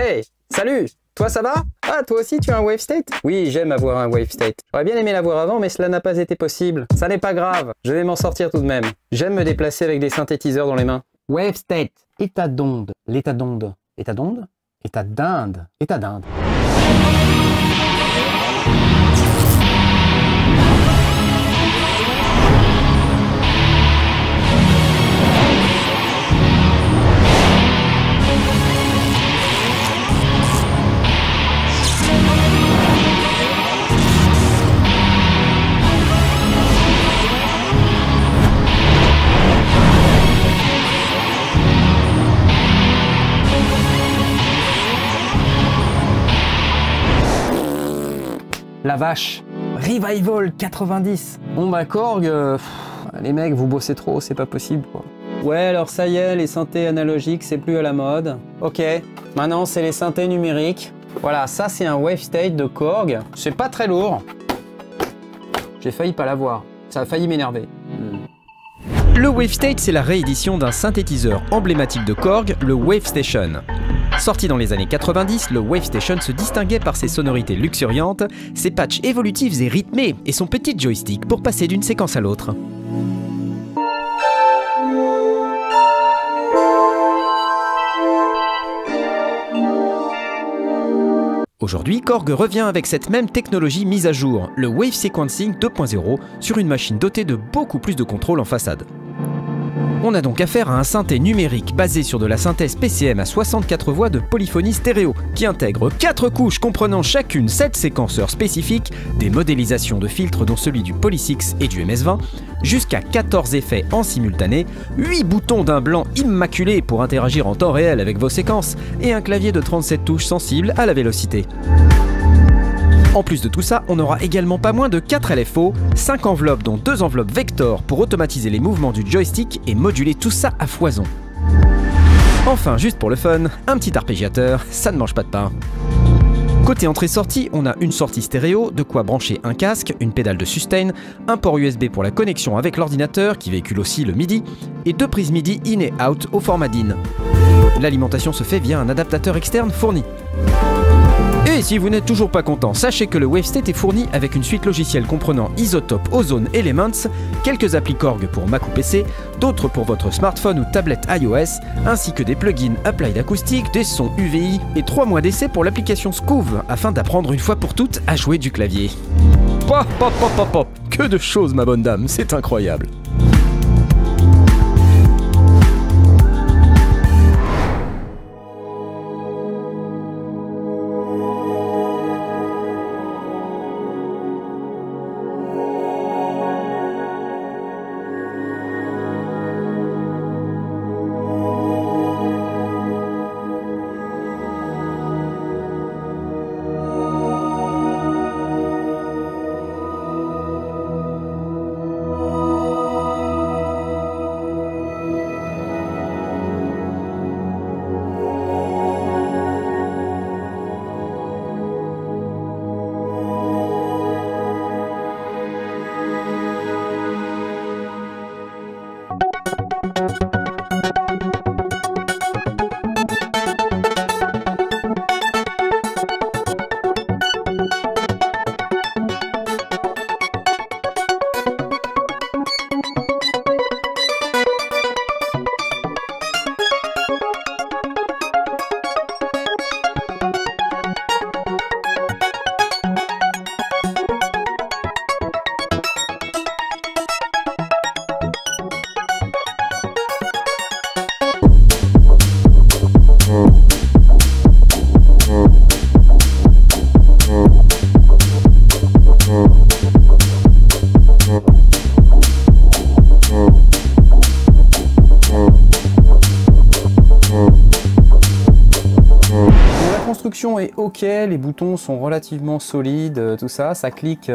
Hey, salut! Toi ça va? Ah, toi aussi tu as un wave state? Oui, j'aime avoir un wave state. J'aurais bien aimé l'avoir avant, mais cela n'a pas été possible. Ça n'est pas grave, je vais m'en sortir tout de même. J'aime me déplacer avec des synthétiseurs dans les mains. Wave state, état d'onde, l'état d'onde. État d'onde? État d'Inde. État d'Inde. La vache, Revival 90. Bon bah Korg, les mecs vous bossez trop, c'est pas possible quoi. Ouais alors ça y est, les synthés analogiques c'est plus à la mode. Ok, maintenant c'est les synthés numériques. Voilà, ça c'est un wave state de Korg. C'est pas très lourd. J'ai failli pas l'avoir, ça a failli m'énerver. Le Wave State, c'est la réédition d'un synthétiseur emblématique de Korg, le Wave Station. Sorti dans les années 90, le Wave Station se distinguait par ses sonorités luxuriantes, ses patchs évolutifs et rythmés, et son petit joystick pour passer d'une séquence à l'autre. Aujourd'hui, Korg revient avec cette même technologie mise à jour, le Wave Sequencing 2.0, sur une machine dotée de beaucoup plus de contrôle en façade. On a donc affaire à un synthé numérique basé sur de la synthèse PCM à 64 voix de polyphonie stéréo, qui intègre 4 couches comprenant chacune 7 séquenceurs spécifiques, des modélisations de filtres dont celui du Poly6 et du MS-20, jusqu'à 14 effets en simultané, 8 boutons d'un blanc immaculé pour interagir en temps réel avec vos séquences, et un clavier de 37 touches sensible à la vélocité. En plus de tout ça, on aura également pas moins de 4 LFO, 5 enveloppes dont 2 enveloppes vector pour automatiser les mouvements du joystick et moduler tout ça à foison. Enfin, juste pour le fun, un petit arpégiateur, ça ne mange pas de pain. Côté entrée-sortie, on a une sortie stéréo, de quoi brancher un casque, une pédale de sustain, un port USB pour la connexion avec l'ordinateur qui véhicule aussi le MIDI, et 2 prises MIDI in et out au format DIN. L'alimentation se fait via un adaptateur externe fourni. Et si vous n'êtes toujours pas content, sachez que le Wave State est fourni avec une suite logicielle comprenant Isotope, Ozone, Elements, quelques applis Korg pour Mac ou PC, d'autres pour votre smartphone ou tablette iOS, ainsi que des plugins Applied Acoustic, des sons UVI et 3 mois d'essai pour l'application Scoove, afin d'apprendre une fois pour toutes à jouer du clavier. Pop, pop, pop, pop, pop. Que de choses ma bonne dame, c'est incroyable. Est ok, les boutons sont relativement solides, tout ça, ça clique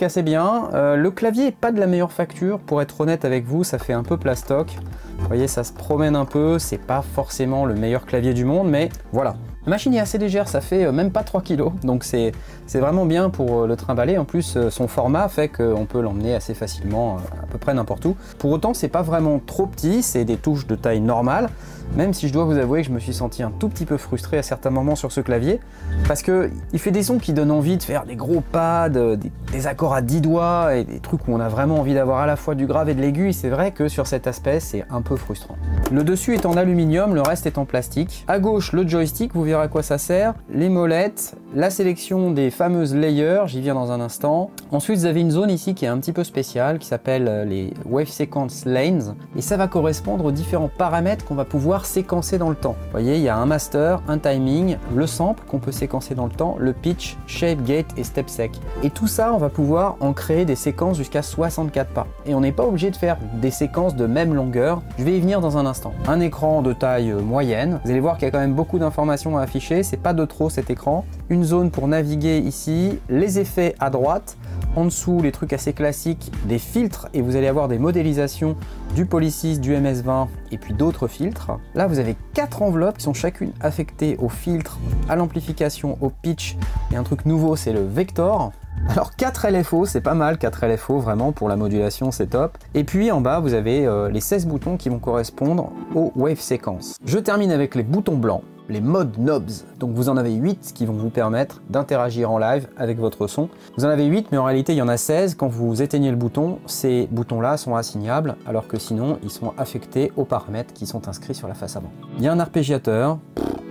assez bien. Le clavier est pas de la meilleure facture, pour être honnête avec vous, ça fait un peu plastoc. Vous voyez, ça se promène un peu, c'est pas forcément le meilleur clavier du monde, mais voilà. La machine est assez légère, ça fait même pas 3 kg, donc c'est vraiment bien pour le trimballer. En plus, son format fait qu'on peut l'emmener assez facilement à peu près n'importe où. Pour autant, c'est pas vraiment trop petit, c'est des touches de taille normale. même si je dois vous avouer que je me suis senti un tout petit peu frustré à certains moments sur ce clavier, parce que il fait des sons qui donnent envie de faire des gros pads, des accords à 10 doigts, et des trucs où on a vraiment envie d'avoir à la fois du grave et de l'aigu, et c'est vrai que sur cet aspect, c'est un peu frustrant. Le dessus est en aluminium, le reste est en plastique. À gauche, le joystick, vous verrez à quoi ça sert, les molettes, la sélection des fameuses layers, j'y viens dans un instant. Ensuite, vous avez une zone ici qui est un petit peu spéciale, qui s'appelle les Wave Sequence Lanes, et ça va correspondre aux différents paramètres qu'on va pouvoir séquencer dans le temps. Vous voyez, il y a un master, un timing, le sample qu'on peut séquencer dans le temps, le pitch, shape, gate et step sec. Et tout ça, on va pouvoir en créer des séquences jusqu'à 64 pas. Et on n'est pas obligé de faire des séquences de même longueur, je vais y venir dans un instant. Un écran de taille moyenne, vous allez voir qu'il y a quand même beaucoup d'informations à afficher, c'est pas de trop cet écran. Une zone pour naviguer ici, les effets à droite, en dessous les trucs assez classiques, des filtres, et vous allez avoir des modélisations du Polysys, du MS-20 et puis d'autres filtres. Là vous avez 4 enveloppes qui sont chacune affectées au filtre, à l'amplification, au pitch, et un truc nouveau c'est le vector. Alors 4 LFO, c'est pas mal, 4 LFO vraiment pour la modulation, c'est top. Et puis en bas vous avez les 16 boutons qui vont correspondre aux wave sequences. Je termine avec les boutons blancs, les mode knobs. Donc vous en avez 8 qui vont vous permettre d'interagir en live avec votre son. Vous en avez 8 mais en réalité il y en a 16. Quand vous éteignez le bouton, ces boutons là sont assignables alors que sinon ils sont affectés aux paramètres qui sont inscrits sur la face avant. Il y a un arpégiateur,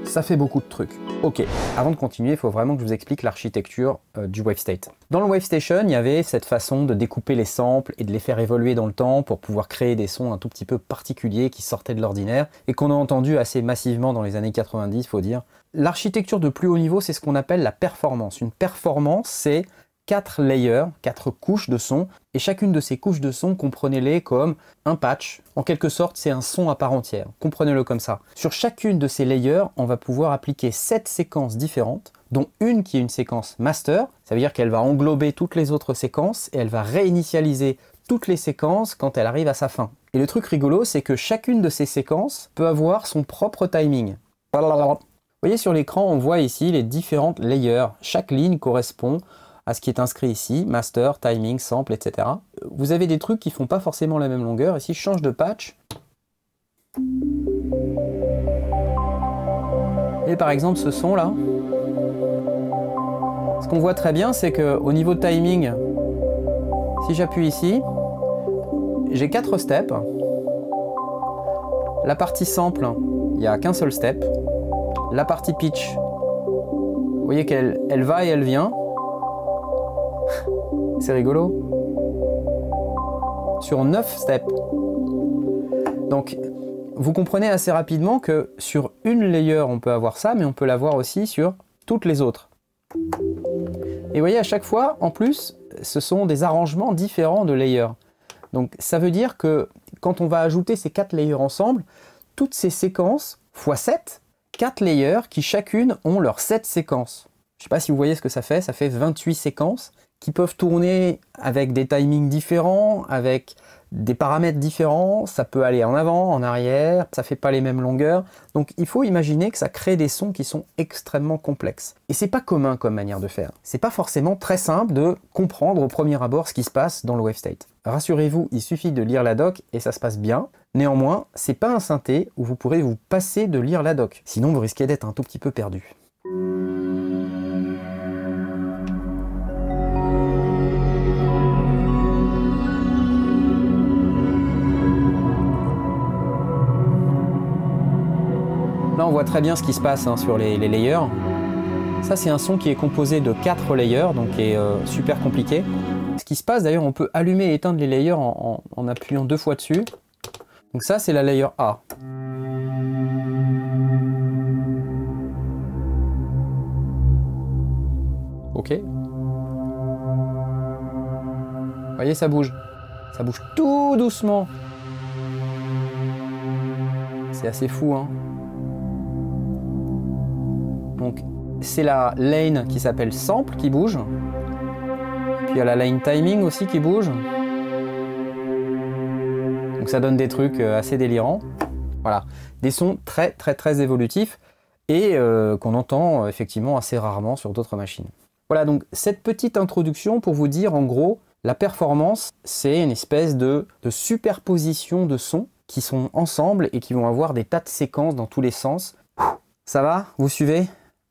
ça fait beaucoup de trucs. Ok, avant de continuer, il faut vraiment que je vous explique l'architecture du WaveState. Dans le WaveStation, il y avait cette façon de découper les samples et de les faire évoluer dans le temps pour pouvoir créer des sons un tout petit peu particuliers qui sortaient de l'ordinaire et qu'on a entendu assez massivement dans les années 90, faut dire. L'architecture de plus haut niveau, c'est ce qu'on appelle la performance. Une performance, c'est 4 layers, 4 couches de son, et chacune de ces couches de son, comprenez-les comme un patch. En quelque sorte, c'est un son à part entière. Comprenez-le comme ça. Sur chacune de ces layers, on va pouvoir appliquer 7 séquences différentes, dont une qui est une séquence master. Ça veut dire qu'elle va englober toutes les autres séquences et elle va réinitialiser toutes les séquences quand elle arrive à sa fin. Et le truc rigolo, c'est que chacune de ces séquences peut avoir son propre timing. Vous voyez sur l'écran, on voit ici les différentes layers. Chaque ligne correspond à ce qui est inscrit ici, master, timing, sample, etc. Vous avez des trucs qui font pas forcément la même longueur. Et si je change de patch, et par exemple ce son là, ce qu'on voit très bien, c'est qu'au niveau de timing, si j'appuie ici, j'ai 4 steps. La partie sample, il n'y a qu'un seul step. La partie pitch, vous voyez qu'elle va et elle vient. C'est rigolo. Sur 9 steps. Donc, vous comprenez assez rapidement que sur une layer, on peut avoir ça, mais on peut l'avoir aussi sur toutes les autres. Et vous voyez, à chaque fois, en plus, ce sont des arrangements différents de layers. Donc, ça veut dire que quand on va ajouter ces 4 layers ensemble, toutes ces séquences, x 7, 4 layers qui chacune ont leurs 7 séquences. Je ne sais pas si vous voyez ce que ça fait 28 séquences qui peuvent tourner avec des timings différents, avec des paramètres différents, ça peut aller en avant, en arrière, ça fait pas les mêmes longueurs. Donc il faut imaginer que ça crée des sons qui sont extrêmement complexes. Et c'est pas commun comme manière de faire. C'est pas forcément très simple de comprendre au premier abord ce qui se passe dans le WaveState. Rassurez-vous, il suffit de lire la doc et ça se passe bien. Néanmoins, c'est pas un synthé où vous pourrez vous passer de lire la doc. Sinon vous risquez d'être un tout petit peu perdu. Là, on voit très bien ce qui se passe sur les layers. Ça, c'est un son qui est composé de 4 layers, donc qui est super compliqué. Ce qui se passe, d'ailleurs, on peut allumer et éteindre les layers en appuyant 2 fois dessus. Donc ça, c'est la layer A. Ok. Vous voyez, ça bouge. Ça bouge tout doucement. C'est assez fou, hein. Donc c'est la lane qui s'appelle sample qui bouge. Puis il y a la lane timing aussi qui bouge. Donc ça donne des trucs assez délirants. Voilà, des sons très évolutifs et qu'on entend effectivement assez rarement sur d'autres machines. Voilà, donc cette petite introduction pour vous dire en gros, la performance, c'est une espèce de superposition de sons qui sont ensemble et qui vont avoir des tas de séquences dans tous les sens. Ça va? Vous suivez?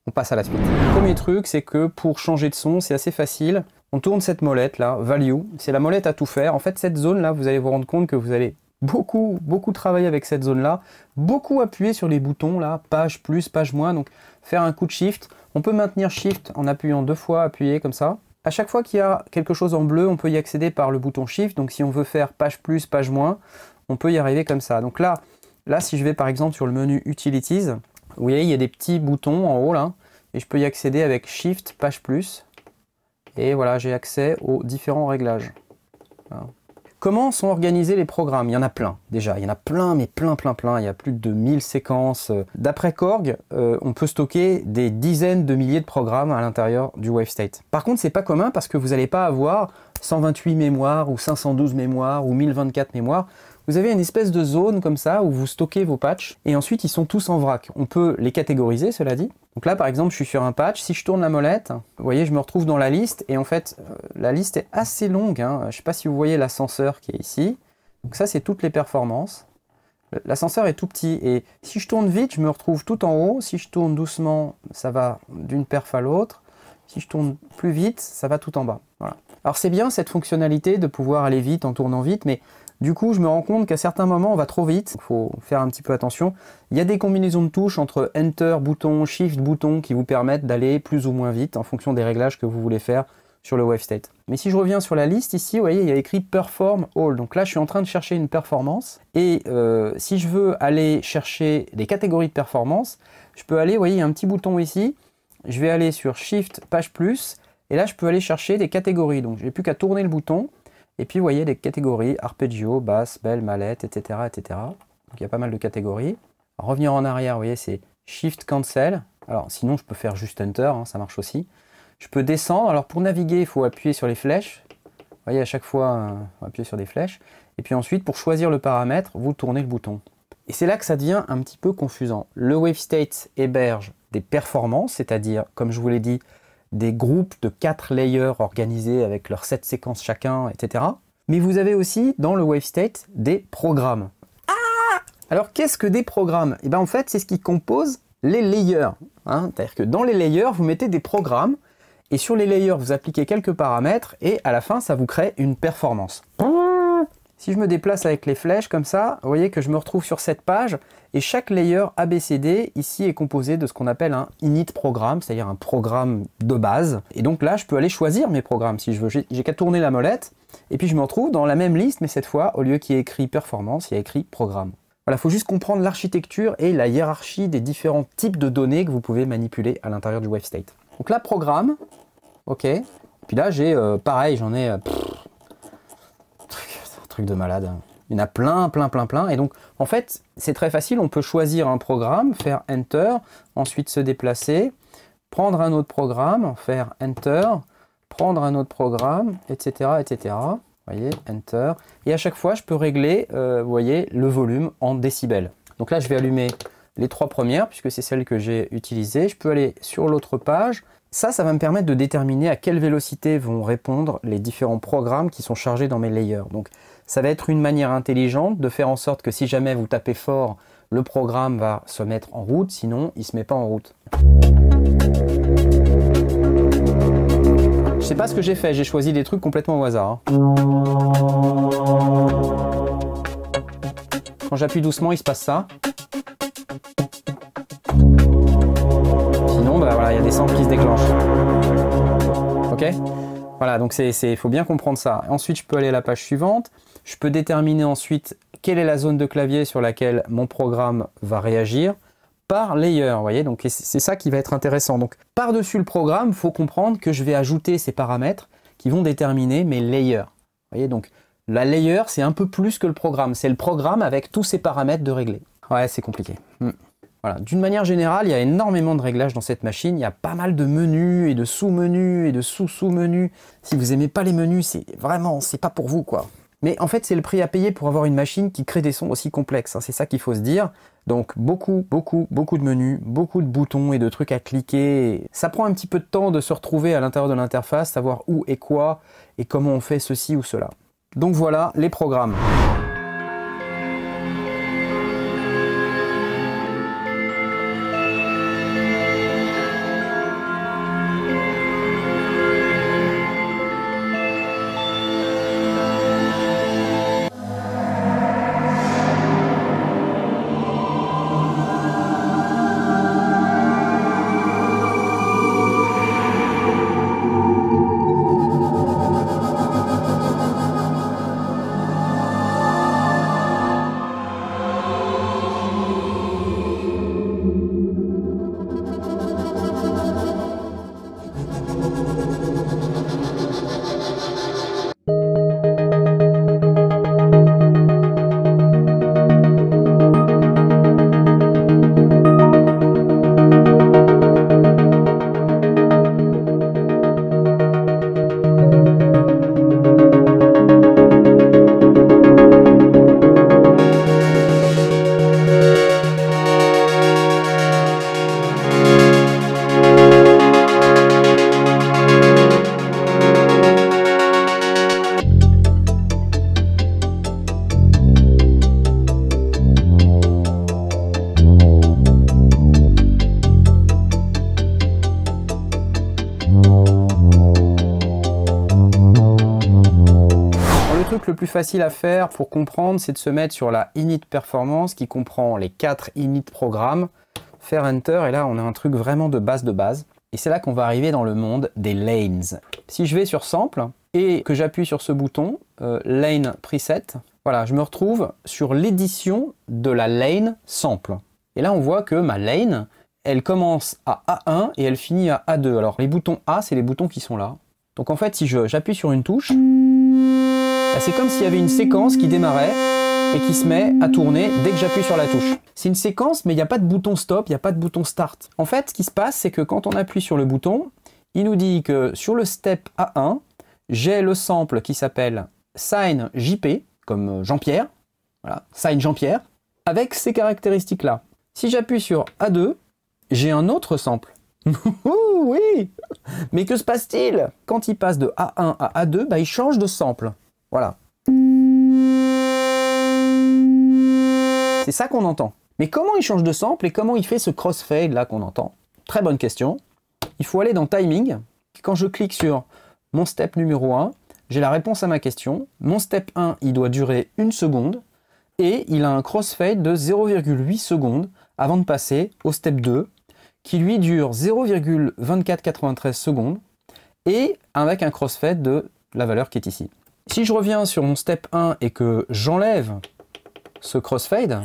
On passe à la suite. Le premier truc, c'est que pour changer de son, c'est assez facile. On tourne cette molette là, Value, c'est la molette à tout faire. En fait, cette zone là, vous allez vous rendre compte que vous allez beaucoup travailler avec cette zone là, beaucoup appuyer sur les boutons là, page plus, page moins, donc faire un coup de shift. On peut maintenir shift en appuyant 2 fois, appuyer comme ça. À chaque fois qu'il y a quelque chose en bleu, on peut y accéder par le bouton shift. Donc si on veut faire page plus, page moins, on peut y arriver comme ça. Donc là si je vais par exemple sur le menu Utilities, vous voyez, il y a des petits boutons en haut là, et je peux y accéder avec Shift, Page Plus, et voilà, j'ai accès aux différents réglages. Voilà. Comment sont organisés les programmes? Il y en a plein, déjà, il y en a plein, mais plein, il y a plus de 1000 séquences. D'après Korg, on peut stocker des dizaines de milliers de programmes à l'intérieur du WaveState. Par contre, c'est pas commun parce que vous n'allez pas avoir 128 mémoires, ou 512 mémoires, ou 1024 mémoires. Vous avez une espèce de zone comme ça où vous stockez vos patchs et ensuite ils sont tous en vrac. On peut les catégoriser, cela dit. Donc là par exemple je suis sur un patch, si je tourne la molette, vous voyez je me retrouve dans la liste et en fait la liste est assez longue. Je ne sais pas si vous voyez l'ascenseur qui est ici. Donc ça c'est toutes les performances. L'ascenseur est tout petit et si je tourne vite je me retrouve tout en haut. Si je tourne doucement ça va d'une perf à l'autre. Si je tourne plus vite ça va tout en bas. Voilà. Alors c'est bien cette fonctionnalité de pouvoir aller vite en tournant vite, mais du coup, je me rends compte qu'à certains moments, on va trop vite. Il faut faire un petit peu attention. Il y a des combinaisons de touches entre Enter, bouton, Shift, bouton qui vous permettent d'aller plus ou moins vite en fonction des réglages que vous voulez faire sur le WaveState. Mais si je reviens sur la liste ici, vous voyez, il y a écrit Perform All. Donc là, je suis en train de chercher une performance. Et si je veux aller chercher des catégories de performance, je peux aller, vous voyez, il y a un petit bouton ici. Je vais aller sur Shift, Page Plus. Et là, je peux aller chercher des catégories. Donc, je n'ai plus qu'à tourner le bouton. Et puis, vous voyez des catégories, arpeggio, basse, belle, mallette, etc., etc. Donc, il y a pas mal de catégories. Alors, revenir en arrière, vous voyez, c'est Shift, Cancel. Alors, sinon, je peux faire juste Enter, ça marche aussi. Je peux descendre. Alors, pour naviguer, il faut appuyer sur les flèches. Vous voyez, à chaque fois, on va appuyer sur des flèches. Et puis ensuite, pour choisir le paramètre, vous tournez le bouton. Et c'est là que ça devient un petit peu confusant. Le WaveState héberge des performances, c'est-à-dire, comme je vous l'ai dit, des groupes de 4 layers organisés avec leurs 7 séquences chacun, etc. Mais vous avez aussi dans le WaveState des programmes. Alors qu'est-ce que des programmes? Et bien en fait c'est ce qui compose les layers. C'est-à-dire que dans les layers vous mettez des programmes et sur les layers vous appliquez quelques paramètres et à la fin ça vous crée une performance. Si je me déplace avec les flèches comme ça, vous voyez que je me retrouve sur cette page et chaque layer ABCD ici est composé de ce qu'on appelle un init programme, c'est-à-dire un programme de base. Et donc là, je peux aller choisir mes programmes si je veux. J'ai qu'à tourner la molette et puis je me retrouve dans la même liste, mais cette fois, au lieu qu'il y ait écrit performance, il y a écrit programme. Voilà, il faut juste comprendre l'architecture et la hiérarchie des différents types de données que vous pouvez manipuler à l'intérieur du WaveState. Donc là, programme, ok. Et puis là, j'ai pareil, j'en ai... truc de malade. Il y en a plein. Et donc, en fait, c'est très facile. On peut choisir un programme, faire Enter, ensuite se déplacer, prendre un autre programme, faire Enter, prendre un autre programme, etc., etc. Vous voyez, Enter. Et à chaque fois, je peux régler, vous voyez, le volume en décibels. Donc là, je vais allumer les 3 premières, puisque c'est celles que j'ai utilisées. Je peux aller sur l'autre page. Ça va me permettre de déterminer à quelle vélocité vont répondre les différents programmes qui sont chargés dans mes layers. Donc, ça va être une manière intelligente de faire en sorte que si jamais vous tapez fort, le programme va se mettre en route, sinon il ne se met pas en route. Je sais pas ce que j'ai fait, j'ai choisi des trucs complètement au hasard. Quand j'appuie doucement, il se passe ça. Sinon, voilà, il y a des centres qui se déclenchent. Ok ? Voilà, donc il faut bien comprendre ça. Ensuite, je peux aller à la page suivante. Je peux déterminer ensuite quelle est la zone de clavier sur laquelle mon programme va réagir par layer. Vous voyez, donc c'est ça qui va être intéressant. Donc, par-dessus le programme, il faut comprendre que je vais ajouter ces paramètres qui vont déterminer mes layers. Vous voyez, donc la layer, c'est un peu plus que le programme. C'est le programme avec tous ces paramètres de régler. Ouais, c'est compliqué. Voilà. D'une manière générale, il y a énormément de réglages dans cette machine. Il y a pas mal de menus et de sous-menus et de sous-sous-menus. Si vous n'aimez pas les menus, c'est pas pour vous, quoi. Mais en fait, c'est le prix à payer pour avoir une machine qui crée des sons aussi complexes. C'est ça qu'il faut se dire. Donc beaucoup de menus, beaucoup de boutons et de trucs à cliquer. Ça prend un petit peu de temps de se retrouver à l'intérieur de l'interface, savoir où et quoi et comment on fait ceci ou cela. Donc voilà les programmes. truc le plus facile à faire pour comprendre, c'est de se mettre sur la init performance qui comprend les 4 init programmes, faire enter, et là on a un truc vraiment de base de base. Et c'est là qu'on va arriver dans le monde des lanes. Si je vais sur sample et que j'appuie sur ce bouton, lane preset, voilà, je me retrouve sur l'édition de la lane sample. Et là on voit que ma lane, elle commence à A1 et elle finit à A2. Alors les boutons A, c'est les boutons qui sont là. Donc en fait, si j'appuie sur une touche, bah, c'est comme s'il y avait une séquence qui démarrait et qui se met à tourner dès que j'appuie sur la touche. C'est une séquence, mais il n'y a pas de bouton stop, il n'y a pas de bouton start. En fait, ce qui se passe, c'est que quand on appuie sur le bouton, il nous dit que sur le step A1, j'ai le sample qui s'appelle Sign JP, comme Jean-Pierre, voilà, Sign Jean-Pierre, avec ces caractéristiques-là. Si j'appuie sur A2, j'ai un autre sample. Oui. Mais que se passe-t-il? Quand il passe de A1 à A2, bah, il change de sample. Voilà. C'est ça qu'on entend. Mais comment il change de sample et comment il fait ce crossfade là qu'on entend? Très bonne question. Il faut aller dans Timing. Quand je clique sur mon step numéro 1, j'ai la réponse à ma question. Mon step 1, il doit durer 1 seconde et il a un crossfade de 0,8 secondes avant de passer au step 2 qui lui dure 0,2493 secondes et avec un crossfade de la valeur qui est ici. Si je reviens sur mon step 1 et que j'enlève ce crossfade,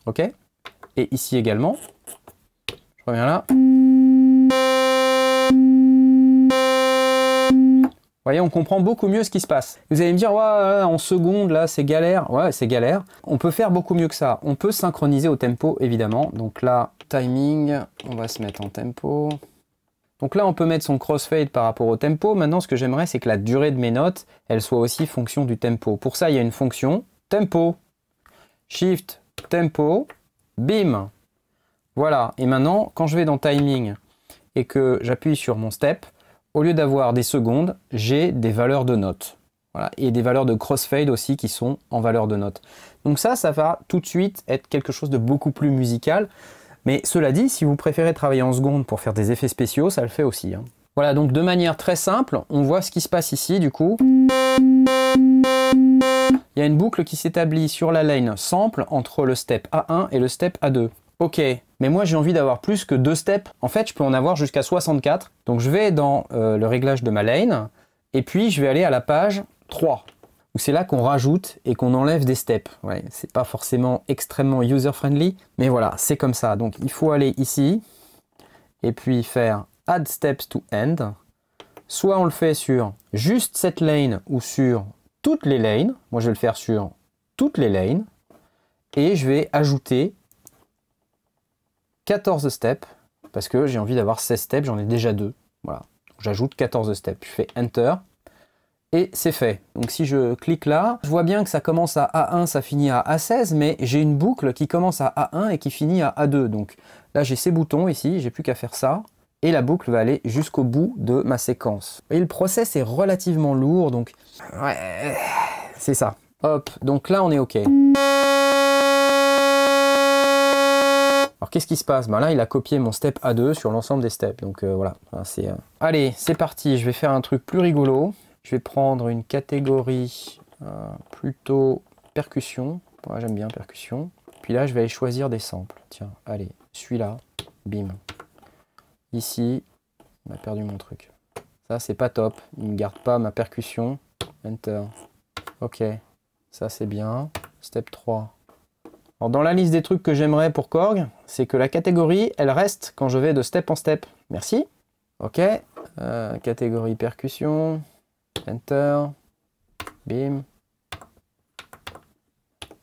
ok, et ici également, je reviens là. Vous voyez, on comprend beaucoup mieux ce qui se passe. Vous allez me dire, ouais, en seconde, là, c'est galère. Ouais, c'est galère. On peut faire beaucoup mieux que ça. On peut synchroniser au tempo, évidemment. Donc là, timing, on va se mettre en tempo. Donc là, on peut mettre son crossfade par rapport au tempo. Maintenant, ce que j'aimerais, c'est que la durée de mes notes, elle soit aussi fonction du tempo. Pour ça, il y a une fonction tempo. Shift, tempo, bim. Voilà. Et maintenant, quand je vais dans timing et que j'appuie sur mon step, au lieu d'avoir des secondes, j'ai des valeurs de notes. Voilà. Et des valeurs de crossfade aussi qui sont en valeur de notes. Donc ça va tout de suite être quelque chose de beaucoup plus musical. Mais cela dit, si vous préférez travailler en secondes pour faire des effets spéciaux, ça le fait aussi. Hein. Voilà, donc de manière très simple, on voit ce qui se passe ici du coup. Il y a une boucle qui s'établit sur la lane sample entre le step A1 et le step A2. Ok, mais moi j'ai envie d'avoir plus que 2 steps. En fait, je peux en avoir jusqu'à 64. Donc je vais dans le réglage de ma lane, et puis je vais aller à la page 3. Où c'est là qu'on rajoute et qu'on enlève des steps. Ouais, c'est pas forcément extrêmement user-friendly, mais voilà, c'est comme ça. Donc il faut aller ici, et puis faire Add Steps to End. Soit on le fait sur juste cette lane, ou sur toutes les lanes. Moi je vais le faire sur toutes les lanes. Et je vais ajouter 14 steps, parce que j'ai envie d'avoir 16 steps, j'en ai déjà 2. Voilà, j'ajoute 14 steps. Je fais Enter. Et c'est fait. Donc si je clique là, je vois bien que ça commence à A1, ça finit à A16, mais j'ai une boucle qui commence à A1 et qui finit à A2. Donc là j'ai ces boutons ici, j'ai plus qu'à faire ça, et la boucle va aller jusqu'au bout de ma séquence. Et le process est relativement lourd, donc ouais, c'est ça. Hop, donc là on est OK. Alors qu'est-ce qui se passe? Ben là il a copié mon step A2 sur l'ensemble des steps, donc voilà. Allez, c'est parti, je vais faire un truc plus rigolo. Je vais prendre une catégorie plutôt percussion. Ouais, j'aime bien percussion. Puis là, je vais aller choisir des samples. Tiens, allez, celui-là, bim. Ici, il m'a perdu mon truc. Ça, c'est pas top. Il ne garde pas ma percussion. Enter. Ok, ça c'est bien. Step 3. Alors, dans la liste des trucs que j'aimerais pour Korg, c'est que la catégorie, elle reste quand je vais de step en step. Merci. Ok, catégorie percussion. Enter, bim,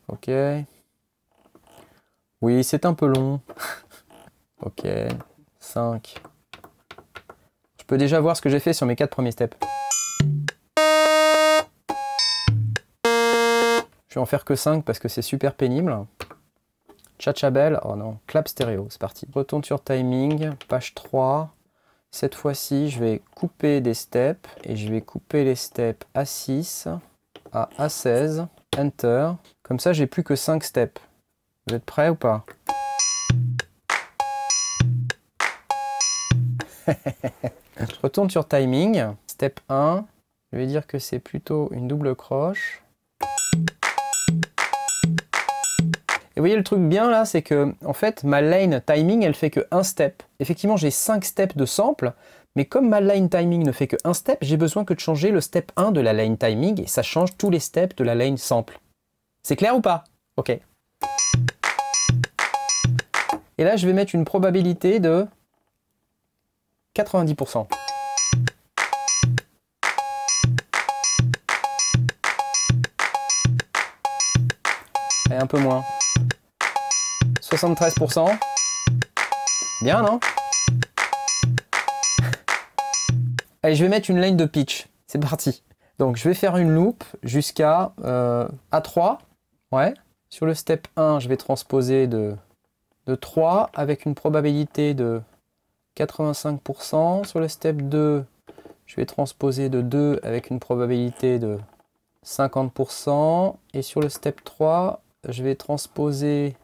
ok, oui c'est un peu long, ok, 5, je peux déjà voir ce que j'ai fait sur mes 4 premiers steps. Je vais en faire que 5 parce que c'est super pénible. Tchatchabel, oh non, clap stéréo, c'est parti. Retourne sur timing, page 3. Cette fois-ci, je vais couper des steps et je vais couper les steps A6 à A16, Enter. Comme ça, j'ai plus que 5 steps. Vous êtes prêts ou pas? Je retourne sur Timing, step 1, Je vais dire que c'est plutôt une double croche. Et vous voyez le truc bien là, c'est que en fait ma line timing elle fait que un step. Effectivement j'ai 5 steps de sample, mais comme ma line timing ne fait que un step, j'ai besoin que de changer le step 1 de la line timing et ça change tous les steps de la line sample. C'est clair ou pas? Ok. Et là je vais mettre une probabilité de 90%. Et un peu moins. 73%. Bien, non? Allez, je vais mettre une ligne de pitch. C'est parti. Donc, je vais faire une loop jusqu'à A3. Ouais. Sur le step 1, je vais transposer de 3 avec une probabilité de 85%. Sur le step 2, je vais transposer de 2 avec une probabilité de 50%. Et sur le step 3, je vais transposer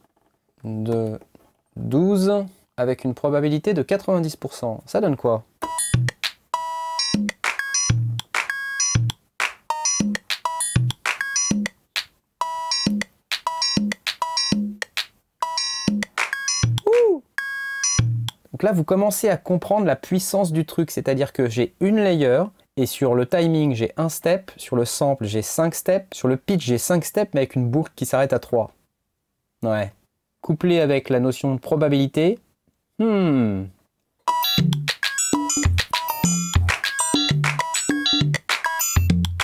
de 12 avec une probabilité de 90%. Ça donne quoi? Donc là, vous commencez à comprendre la puissance du truc, c'est-à-dire que j'ai une layer, et sur le timing, j'ai un step, sur le sample, j'ai 5 steps, sur le pitch, j'ai 5 steps, mais avec une boucle qui s'arrête à 3. Ouais. Couplé avec la notion de probabilité.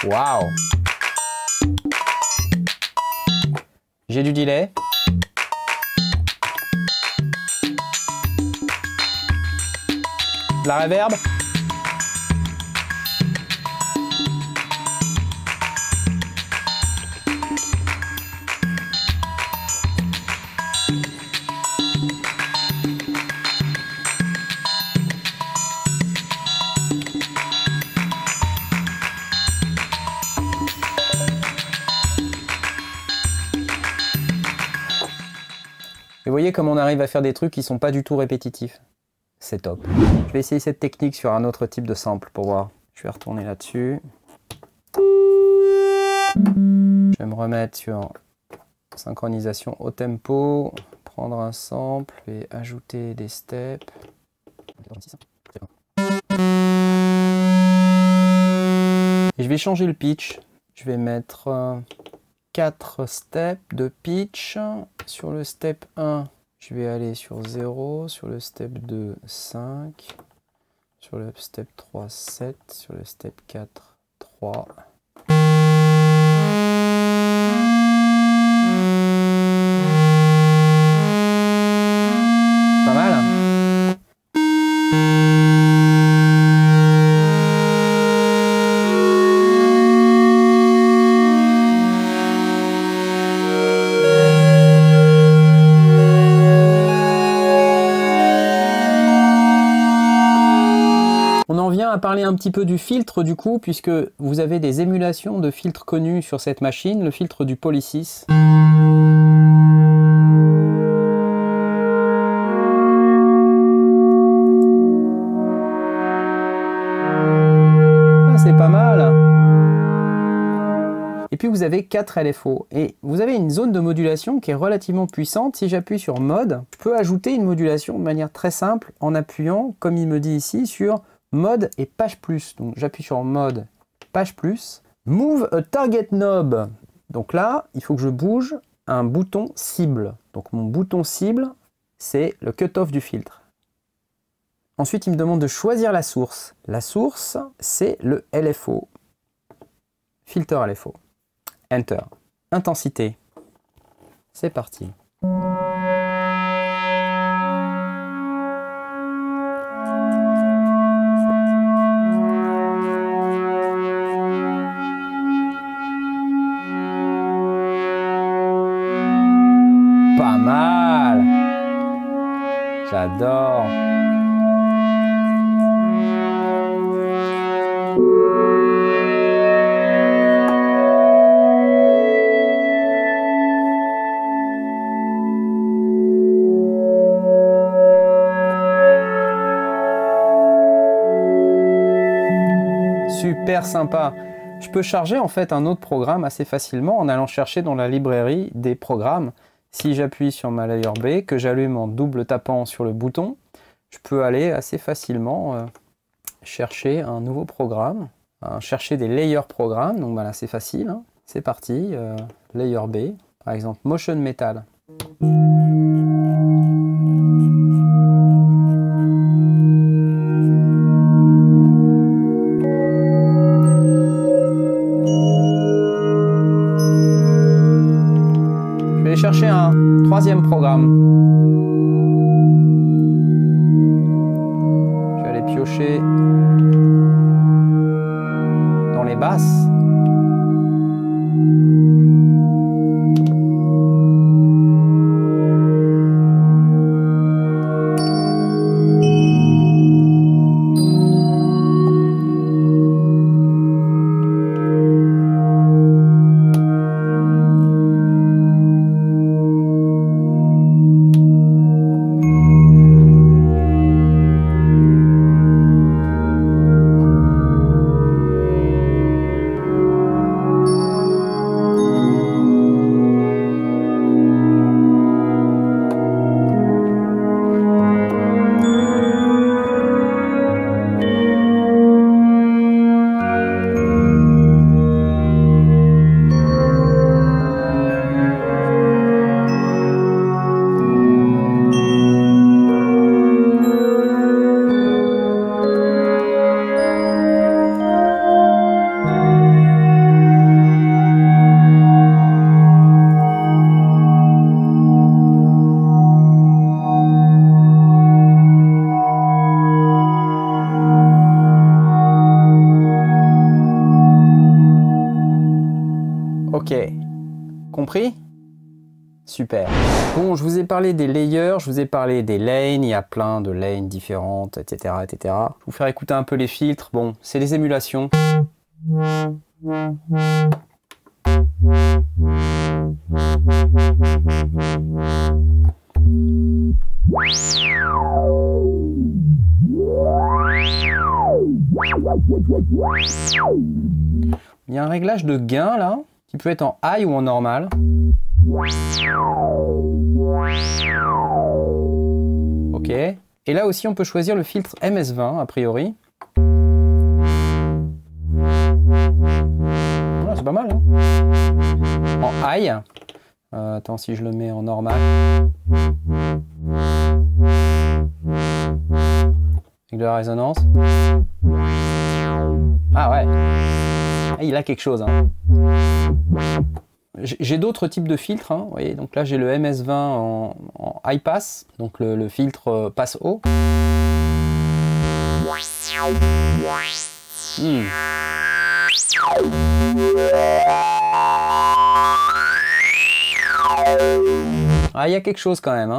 Waouh. J'ai du delay. La reverb. Et vous voyez comme on arrive à faire des trucs qui sont pas du tout répétitifs. C'est top. Je vais essayer cette technique sur un autre type de sample pour voir. Je vais retourner là-dessus. Je vais me remettre sur synchronisation au tempo, prendre un sample et ajouter des steps. Et je vais changer le pitch. Je vais mettre 4 steps de pitch. Sur le step 1, je vais aller sur 0. Sur le step 2, 5. Sur le step 3, 7. Sur le step 4, 3. Pas mal, hein? On en vient à parler un petit peu du filtre du coup, puisque vous avez des émulations de filtres connus sur cette machine, le filtre du Polysys. Ah, c'est pas mal. Et puis vous avez 4 LFO, et vous avez une zone de modulation qui est relativement puissante. Si j'appuie sur Mode, je peux ajouter une modulation de manière très simple en appuyant, comme il me dit ici, sur Mode et Page Plus. Donc j'appuie sur Mode, Page Plus. Move a Target Knob. Donc là, il faut que je bouge un bouton cible. Donc mon bouton cible, c'est le cutoff du filtre. Ensuite, il me demande de choisir la source. La source, c'est le LFO. Filter LFO. Enter. Intensité. C'est parti. Pas mal. J'adore. Super sympa. Je peux charger en fait un autre programme assez facilement en allant chercher dans la librairie des programmes. Si j'appuie sur ma layer B, que j'allume en double tapant sur le bouton, je peux aller assez facilement chercher un nouveau programme, chercher des layer programmes. Donc voilà, c'est facile, hein. C'est parti, layer B, par exemple Motion Metal. Je vais chercher un troisième programme. Je vais aller piocher dans les basses. Ok, compris? Super. Bon, je vous ai parlé des layers, je vous ai parlé des lanes, il y a plein de lanes différentes, etc., etc. Je vais vous faire écouter un peu les filtres. Bon, c'est les émulations. Il y a un réglage de gain là, qui peut être en high ou en normal. Ok. Et là aussi, on peut choisir le filtre MS20 a priori. Voilà, c'est pas mal, hein. En high. Attends, si je le mets en normal. Avec de la résonance. Ah ouais. Ah, il a quelque chose, hein. J'ai d'autres types de filtres, hein. Vous voyez, donc là j'ai le MS20 en high pass, donc le filtre passe haut. Ah, il y a quelque chose quand même, hein.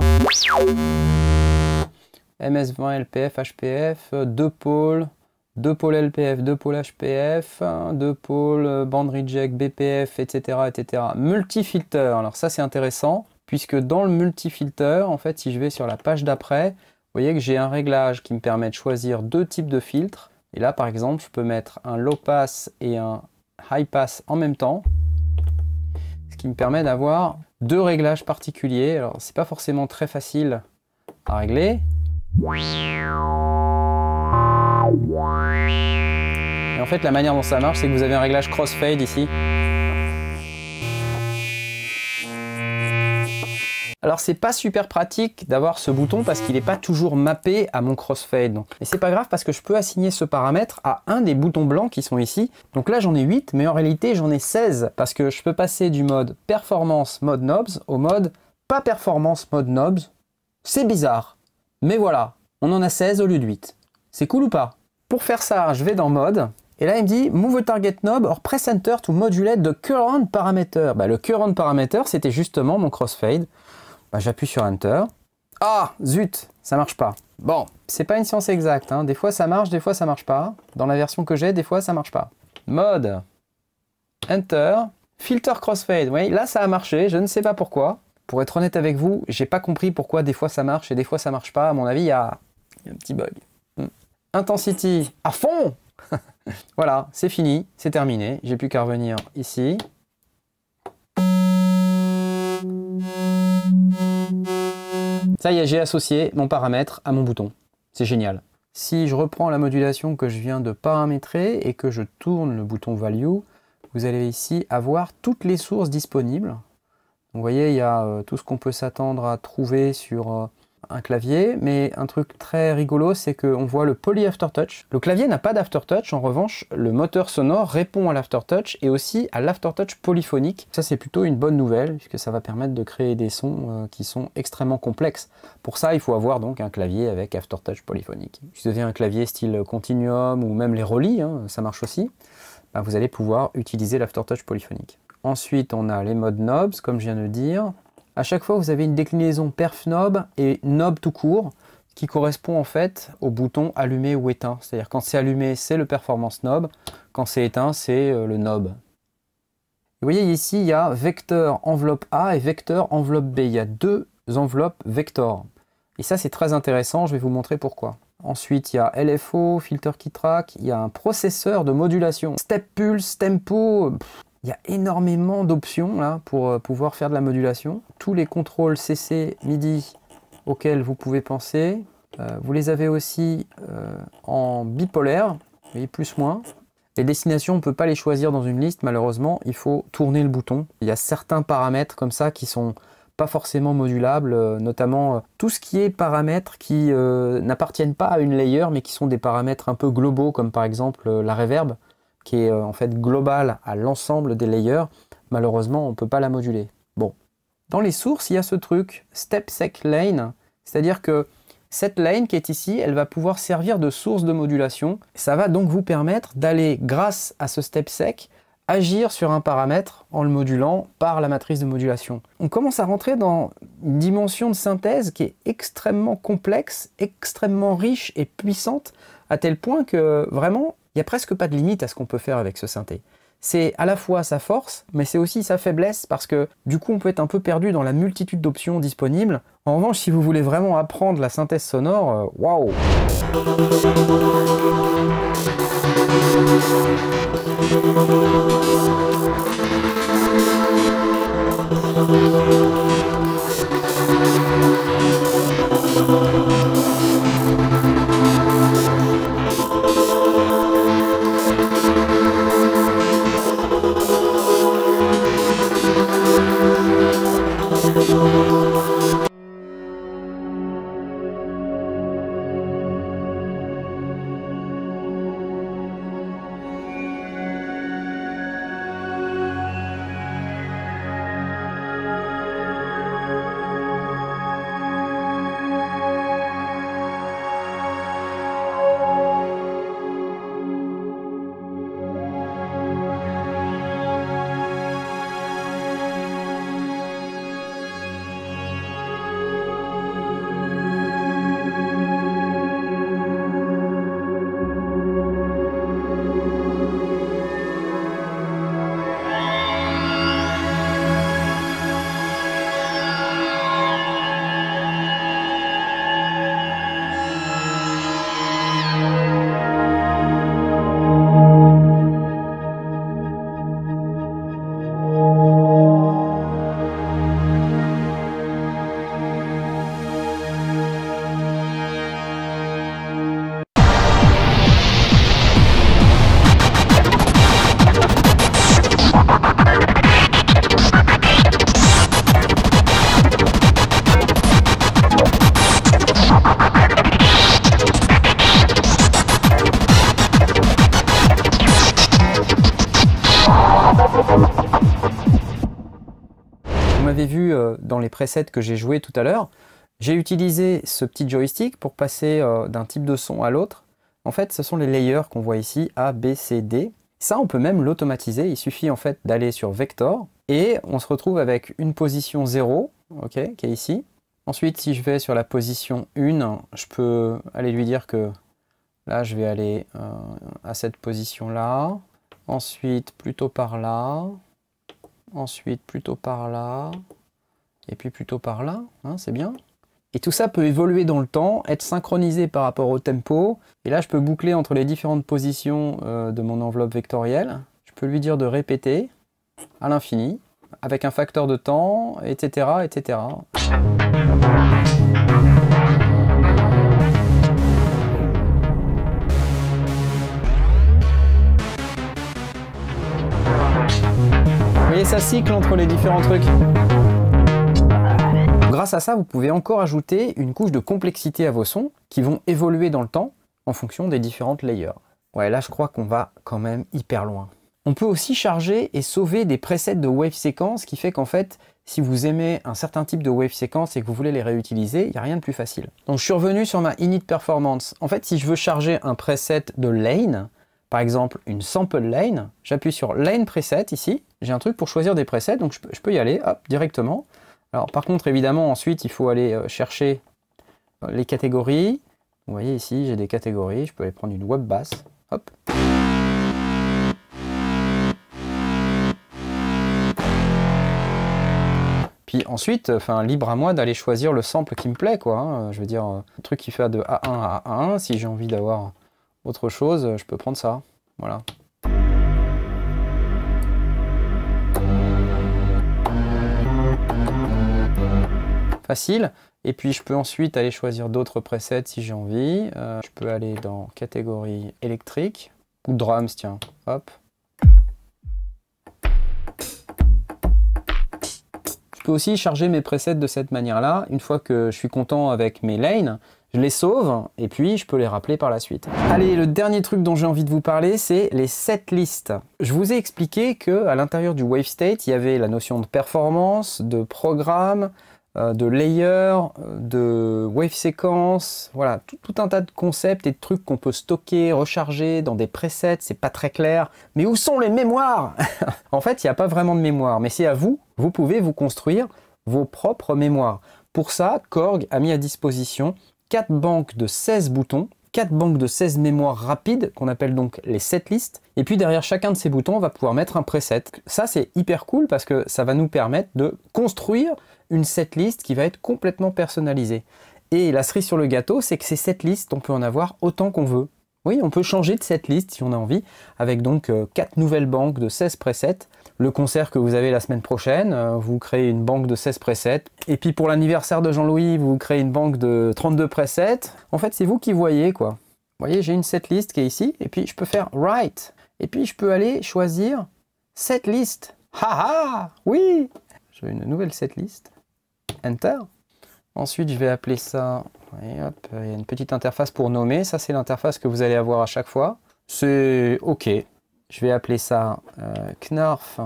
MS20 LPF, HPF, 2 pôles. 2 pôles LPF, 2 pôles HPF, 2 pôles band reject, BPF, etc., etc. Multi-filter, alors ça c'est intéressant, puisque dans le multi-filter, en fait, si je vais sur la page d'après, vous voyez que j'ai un réglage qui me permet de choisir deux types de filtres. Et là, par exemple, je peux mettre un low pass et un high pass en même temps, ce qui me permet d'avoir deux réglages particuliers. Alors, c'est pas forcément très facile à régler. Et en fait, la manière dont ça marche, c'est que vous avez un réglage crossfade ici. Alors, c'est pas super pratique d'avoir ce bouton parce qu'il n'est pas toujours mappé à mon crossfade. Mais c'est pas grave parce que je peux assigner ce paramètre à un des boutons blancs qui sont ici. Donc là, j'en ai 8, mais en réalité, j'en ai 16 parce que je peux passer du mode performance mode knobs au mode pas performance mode knobs. C'est bizarre. Mais voilà, on en a 16 au lieu de 8. C'est cool ou pas? Pour faire ça, je vais dans mode. Et là, il me dit Move a target knob or press enter to modulate the current parameter. Bah, le current parameter, c'était justement mon crossfade. Bah, j'appuie sur enter. Ah, zut, ça marche pas. Bon, c'est pas une science exacte, hein. Des fois ça marche, des fois ça marche pas. Dans la version que j'ai, des fois ça marche pas. Mode, enter, filter crossfade. Oui, là ça a marché, je ne sais pas pourquoi. Pour être honnête avec vous, j'ai pas compris pourquoi des fois ça marche et des fois ça marche pas. À mon avis, il y a un petit bug. Intensity à fond. Voilà, c'est fini, c'est terminé. J'ai plus qu'à revenir ici. Ça y est, j'ai associé mon paramètre à mon bouton. C'est génial. Si je reprends la modulation que je viens de paramétrer et que je tourne le bouton Value, vous allez ici avoir toutes les sources disponibles. Donc, vous voyez, il y a tout ce qu'on peut s'attendre à trouver sur un clavier, mais un truc très rigolo, c'est qu'on voit le Poly Aftertouch. Le clavier n'a pas d'Aftertouch, en revanche, le moteur sonore répond à l'Aftertouch et aussi à l'Aftertouch polyphonique. Ça, c'est plutôt une bonne nouvelle, puisque ça va permettre de créer des sons qui sont extrêmement complexes. Pour ça, il faut avoir donc un clavier avec Aftertouch polyphonique. Si vous avez un clavier style Continuum ou même les Rollei, ça marche aussi, ben, vous allez pouvoir utiliser l'Aftertouch polyphonique. Ensuite, on a les modes knobs, comme je viens de le dire. À chaque fois, vous avez une déclinaison perf knob et knob tout court, qui correspond en fait au bouton allumé ou éteint. C'est-à-dire quand c'est allumé, c'est le performance knob, quand c'est éteint, c'est le knob. Vous voyez ici, il y a vecteur enveloppe A et vecteur enveloppe B. Il y a deux enveloppes vector. Et ça, c'est très intéressant, je vais vous montrer pourquoi. Ensuite, il y a LFO, filter key track, il y a un processeur de modulation. Step pulse, tempo, il y a énormément d'options là pour pouvoir faire de la modulation. Tous les contrôles CC MIDI auxquels vous pouvez penser, vous les avez aussi en bipolaire, vous voyez, plus-moins. Les destinations, on ne peut pas les choisir dans une liste, malheureusement, il faut tourner le bouton. Il y a certains paramètres comme ça qui sont pas forcément modulables, notamment tout ce qui est paramètres qui n'appartiennent pas à une layer, mais qui sont des paramètres un peu globaux, comme par exemple la reverb, qui est en fait globale à l'ensemble des layers. Malheureusement, on ne peut pas la moduler. Bon. Dans les sources, il y a ce truc, Step Sec Lane, c'est-à-dire que cette lane qui est ici, elle va pouvoir servir de source de modulation. Ça va donc vous permettre d'aller, grâce à ce step sec, agir sur un paramètre en le modulant par la matrice de modulation. On commence à rentrer dans une dimension de synthèse qui est extrêmement complexe, extrêmement riche et puissante, à tel point que vraiment, il n'y a presque pas de limite à ce qu'on peut faire avec ce synthé. C'est à la fois sa force, mais c'est aussi sa faiblesse, parce que du coup on peut être un peu perdu dans la multitude d'options disponibles. En revanche, si vous voulez vraiment apprendre la synthèse sonore, waouh! Vous m'avez vu dans les presets que j'ai joué tout à l'heure, j'ai utilisé ce petit joystick pour passer d'un type de son à l'autre. En fait, ce sont les layers qu'on voit ici, A, B, C, D. Ça, on peut même l'automatiser. Il suffit en fait d'aller sur Vector et on se retrouve avec une position 0, okay, qui est ici. Ensuite, si je vais sur la position 1, je peux aller lui dire que là, je vais aller à cette position-là. Ensuite, plutôt par là. Ensuite, plutôt par là. Et puis plutôt par là, hein, c'est bien. Et tout ça peut évoluer dans le temps, être synchronisé par rapport au tempo. Et là, je peux boucler entre les différentes positions de mon enveloppe vectorielle. Je peux lui dire de répéter à l'infini, avec un facteur de temps, etc., etc. Vous voyez, ça cycle entre les différents trucs. Grâce à ça, vous pouvez encore ajouter une couche de complexité à vos sons qui vont évoluer dans le temps en fonction des différentes layers. Ouais, là, je crois qu'on va quand même hyper loin. On peut aussi charger et sauver des presets de wave séquence, qui fait qu'en fait, si vous aimez un certain type de wave séquence et que vous voulez les réutiliser, il n'y a rien de plus facile. Donc je suis revenu sur ma init performance. En fait, si je veux charger un preset de lane, par exemple une sample lane, j'appuie sur lane preset ici, j'ai un truc pour choisir des presets, donc je peux y aller, hop, directement. Alors par contre, évidemment, ensuite, il faut aller chercher les catégories. Vous voyez ici, j'ai des catégories, je peux aller prendre une web bass, hop. Puis ensuite, libre à moi d'aller choisir le sample qui me plaît, quoi. Hein. Je veux dire, un truc qui fait de A1 à A1. Si j'ai envie d'avoir autre chose, je peux prendre ça. Voilà. Facile. Et puis je peux ensuite aller choisir d'autres presets si j'ai envie. Je peux aller dans catégorie électrique ou drums, tiens. Hop. Je peux aussi charger mes presets de cette manière-là. Une fois que je suis content avec mes lanes, je les sauve et puis je peux les rappeler par la suite. Allez, le dernier truc dont j'ai envie de vous parler, c'est les setlists. Je vous ai expliqué qu'à l'intérieur du wave state, il y avait la notion de performance, de programme, de layer, de wave séquence, voilà, tout un tas de concepts et de trucs qu'on peut stocker, recharger dans des presets, c'est pas très clair. Mais où sont les mémoires? En fait, il n'y a pas vraiment de mémoire, mais c'est à vous, vous pouvez vous construire vos propres mémoires. Pour ça, Korg a mis à disposition 4 banques de 16 boutons, 4 banques de 16 mémoires rapides, qu'on appelle donc les setlists, et puis derrière chacun de ces boutons, on va pouvoir mettre un preset. Ça, c'est hyper cool parce que ça va nous permettre de construire une setlist qui va être complètement personnalisée. Et la cerise sur le gâteau, c'est que ces setlists, on peut en avoir autant qu'on veut. Oui, on peut changer de setlist si on a envie, avec donc 4 nouvelles banques de 16 presets. Le concert que vous avez la semaine prochaine, vous créez une banque de 16 presets. Et puis pour l'anniversaire de Jean-Louis, vous créez une banque de 32 presets. En fait, c'est vous qui voyez, quoi. Vous voyez, j'ai une setlist qui est ici, et puis je peux faire Write. Et puis je peux aller choisir Setlist. Haha, oui! J'ai une nouvelle setlist. Enter. Ensuite, je vais appeler ça, et hop, il y a une petite interface pour nommer. Ça, c'est l'interface que vous allez avoir à chaque fois. C'est OK. Je vais appeler ça Knarf.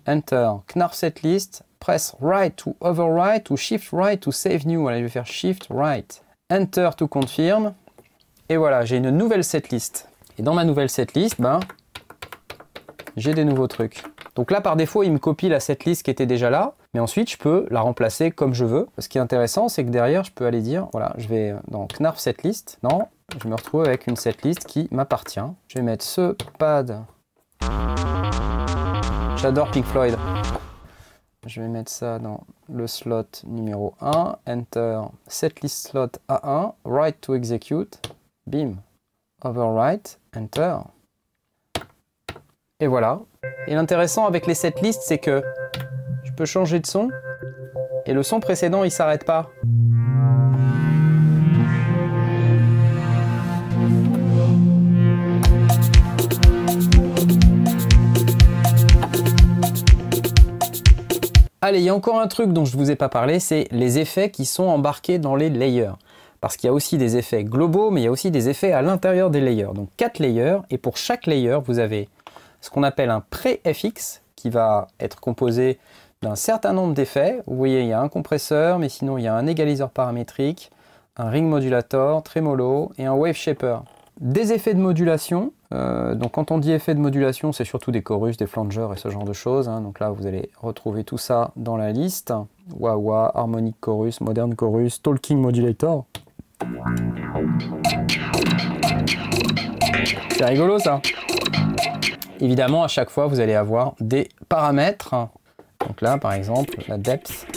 Enter. Knarf setlist. Press right to overwrite ou shift right to save new. Voilà, je vais faire shift right. Enter to confirm. Et voilà, j'ai une nouvelle setlist. Et dans ma nouvelle setlist, j'ai des nouveaux trucs. Donc là, par défaut, il me copie la setlist qui était déjà là, mais ensuite, je peux la remplacer comme je veux. Ce qui est intéressant, c'est que derrière, je peux aller dire, voilà, je vais dans Knarf setlist. Non, je me retrouve avec une setlist qui m'appartient. Je vais mettre ce pad. J'adore Pink Floyd. Je vais mettre ça dans le slot numéro 1. Enter, setlist slot A1, write to execute. Bim. Overwrite, enter. Et voilà. Et l'intéressant avec les setlists, c'est que je peux changer de son et le son précédent, il s'arrête pas. Allez, il y a encore un truc dont je ne vous ai pas parlé, c'est les effets qui sont embarqués dans les layers. Parce qu'il y a aussi des effets globaux, mais il y a aussi des effets à l'intérieur des layers. Donc 4 layers, et pour chaque layer, vous avez ce qu'on appelle un pré-FX, qui va être composé d'un certain nombre d'effets. Vous voyez, il y a un compresseur, mais sinon il y a un égaliseur paramétrique, un ring modulator, tremolo et un wave shaper. Des effets de modulation, donc quand on dit effets de modulation, c'est surtout des chorus, des flangers et ce genre de choses. Hein. Donc là, vous allez retrouver tout ça dans la liste. Wah-wah, harmonic chorus, modern chorus, talking modulator. C'est rigolo ça. évidemment, à chaque fois, vous allez avoir des paramètres. Donc là, par exemple, la depth.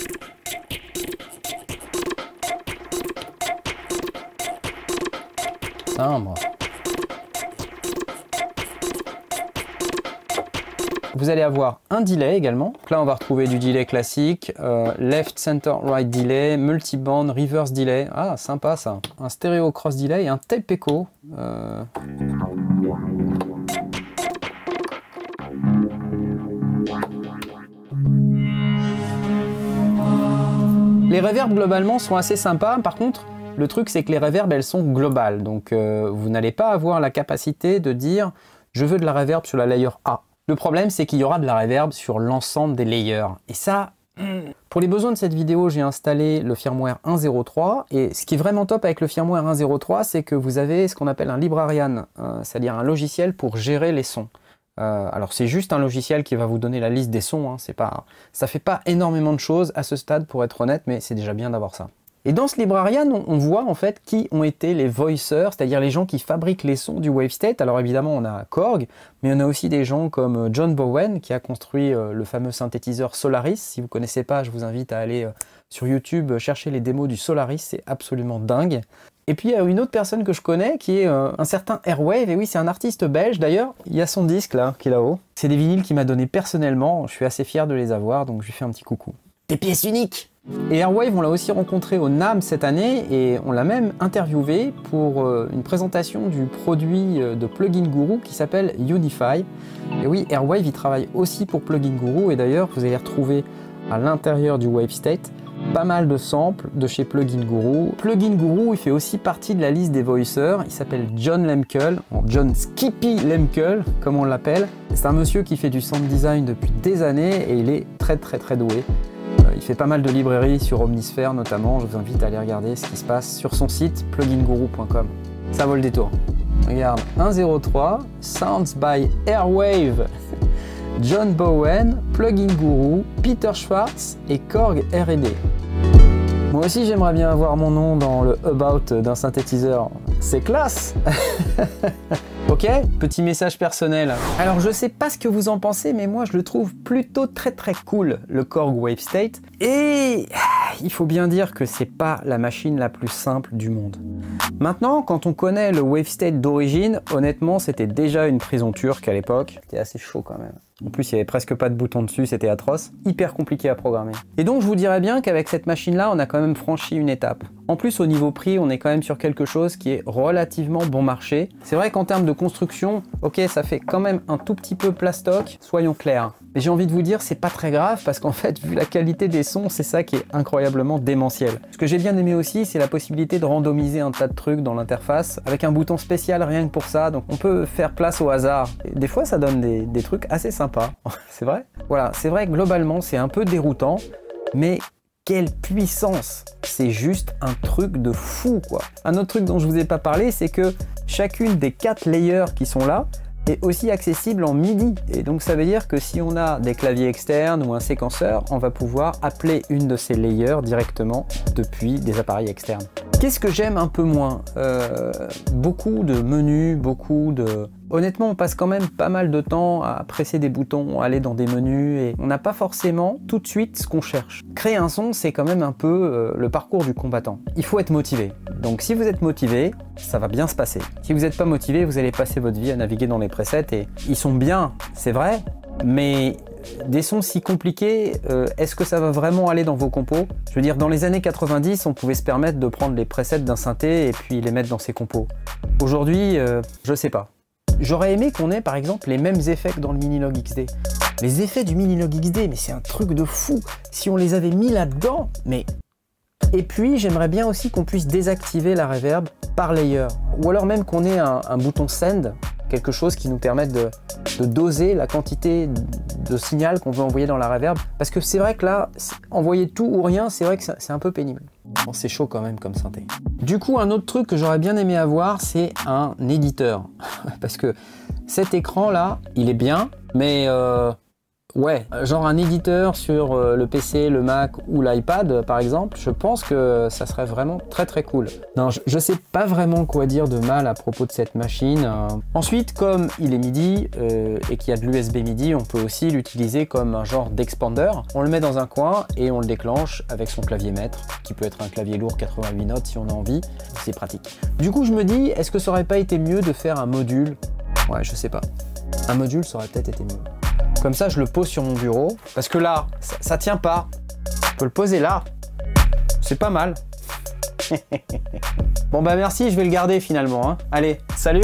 Timbre. Vous allez avoir un delay également. Donc là, on va retrouver du delay classique, left, center, right delay, multiband, reverse delay. Ah, sympa ça. Un stéréo cross delay et un tape echo. Les reverbs globalement sont assez sympas. Par contre, le truc c'est que les reverbs elles sont globales. Donc vous n'allez pas avoir la capacité de dire je veux de la reverb sur la layer A. Le problème c'est qu'il y aura de la reverb sur l'ensemble des layers. Et ça, pour les besoins de cette vidéo, j'ai installé le firmware 1.0.3. Et ce qui est vraiment top avec le firmware 1.0.3, c'est que vous avez ce qu'on appelle un librarian, c'est-à-dire un logiciel pour gérer les sons. Alors c'est juste un logiciel qui va vous donner la liste des sons, hein. Ça fait pas énormément de choses à ce stade pour être honnête, mais c'est déjà bien d'avoir ça. Et dans ce librarian, on voit en fait qui ont été les voicers, c'est-à-dire les gens qui fabriquent les sons du WaveState. Alors évidemment on a Korg, mais on a aussi des gens comme John Bowen qui a construit le fameux synthétiseur Solaris. Si vous connaissez pas, je vous invite à aller sur YouTube chercher les démos du Solaris, c'est absolument dingue. Et puis il y a une autre personne que je connais qui est un certain Airwave, et oui c'est un artiste belge d'ailleurs, il y a son disque là, qui est là-haut. C'est des vinyles qu'il m'a donné personnellement, je suis assez fier de les avoir, donc je lui fais un petit coucou. Des pièces uniques! Et Airwave on l'a aussi rencontré au NAMM cette année, et on l'a même interviewé pour une présentation du produit de Plugin Guru qui s'appelle Unify. Et oui, Airwave il travaille aussi pour Plugin Guru, et d'ailleurs vous allez retrouver à l'intérieur du WaveState pas mal de samples de chez Plugin Guru. Plugin Guru, il fait aussi partie de la liste des voicers. Il s'appelle John Lemkel, John Skippy Lemkel, comme on l'appelle. C'est un monsieur qui fait du sound design depuis des années et il est très doué. Il fait pas mal de librairies sur Omnisphere notamment. Je vous invite à aller regarder ce qui se passe sur son site pluginguru.com. Ça vaut le détour. Regarde, 1.0.3, Sounds by Airwave. John Bowen, Plugin Guru, Peter Schwartz et Korg R&D. Moi aussi j'aimerais bien avoir mon nom dans le About d'un synthétiseur. C'est classe. Ok, petit message personnel. Alors je sais pas ce que vous en pensez, mais moi je le trouve plutôt très cool, le Korg WaveState. Et il faut bien dire que c'est pas la machine la plus simple du monde. Maintenant, quand on connaît le WaveState d'origine, honnêtement c'était déjà une prison turque à l'époque. C'était assez chaud quand même. En plus, il n'y avait presque pas de bouton dessus, c'était atroce. Hyper compliqué à programmer. Et donc, je vous dirais bien qu'avec cette machine-là, on a quand même franchi une étape. En plus, au niveau prix, on est quand même sur quelque chose qui est relativement bon marché. C'est vrai qu'en termes de construction, ok, ça fait quand même un tout petit peu plastoc, soyons clairs. Mais j'ai envie de vous dire, c'est pas très grave, parce qu'en fait, vu la qualité des sons, c'est ça qui est incroyablement démentiel. Ce que j'ai bien aimé aussi, c'est la possibilité de randomiser un tas de trucs dans l'interface, avec un bouton spécial rien que pour ça, donc on peut faire place au hasard. Et des fois, ça donne des trucs assez sympas. C'est vrai. Voilà, c'est vrai que globalement, c'est un peu déroutant, mais quelle puissance! C'est juste un truc de fou, quoi. Un autre truc dont je vous ai pas parlé, c'est que chacune des 4 layers qui sont là est aussi accessible en MIDI. Et donc ça veut dire que si on a des claviers externes ou un séquenceur, on va pouvoir appeler une de ces layers directement depuis des appareils externes. Qu'est-ce que j'aime un peu moins? Beaucoup de menus, Honnêtement, on passe quand même pas mal de temps à presser des boutons, à aller dans des menus, et on n'a pas forcément tout de suite ce qu'on cherche. Créer un son, c'est quand même un peu le parcours du combattant. Il faut être motivé. Donc si vous êtes motivé, ça va bien se passer. Si vous n'êtes pas motivé, vous allez passer votre vie à naviguer dans les presets, et ils sont bien, c'est vrai, mais des sons si compliqués, est-ce que ça va vraiment aller dans vos compos? Je veux dire, dans les années 90, on pouvait se permettre de prendre les presets d'un synthé et puis les mettre dans ses compos. Aujourd'hui, je sais pas. J'aurais aimé qu'on ait par exemple les mêmes effets que dans le Minilog XD. Les effets du Minilog XD, mais c'est un truc de fou. Si on les avait mis là-dedans, mais... Et puis j'aimerais bien aussi qu'on puisse désactiver la reverb par layer. Ou alors même qu'on ait un bouton send, quelque chose qui nous permette de doser la quantité de signal qu'on veut envoyer dans la reverb. Parce que c'est vrai que là, envoyer tout ou rien, c'est vrai que c'est un peu pénible. Bon, c'est chaud quand même comme synthé. Du coup, un autre truc que j'aurais bien aimé avoir, c'est un éditeur. Parce que cet écran là, il est bien, mais Ouais, genre un éditeur sur le PC, le Mac ou l'iPad par exemple, je pense que ça serait vraiment très très cool. Non, je sais pas vraiment quoi dire de mal à propos de cette machine. Ensuite, comme il est MIDI et qu'il y a de l'USB MIDI, on peut aussi l'utiliser comme un genre d'expander. On le met dans un coin et on le déclenche avec son clavier maître, qui peut être un clavier lourd 88 notes si on a envie, c'est pratique. Du coup, je me dis, est-ce que ça aurait pas été mieux de faire un module? Ouais, je sais pas. Un module, ça aurait peut-être été mieux. Comme ça, je le pose sur mon bureau, parce que là, ça tient pas. Je peux le poser là. C'est pas mal. Bon bah merci, je vais le garder finalement. Hein. Allez, salut!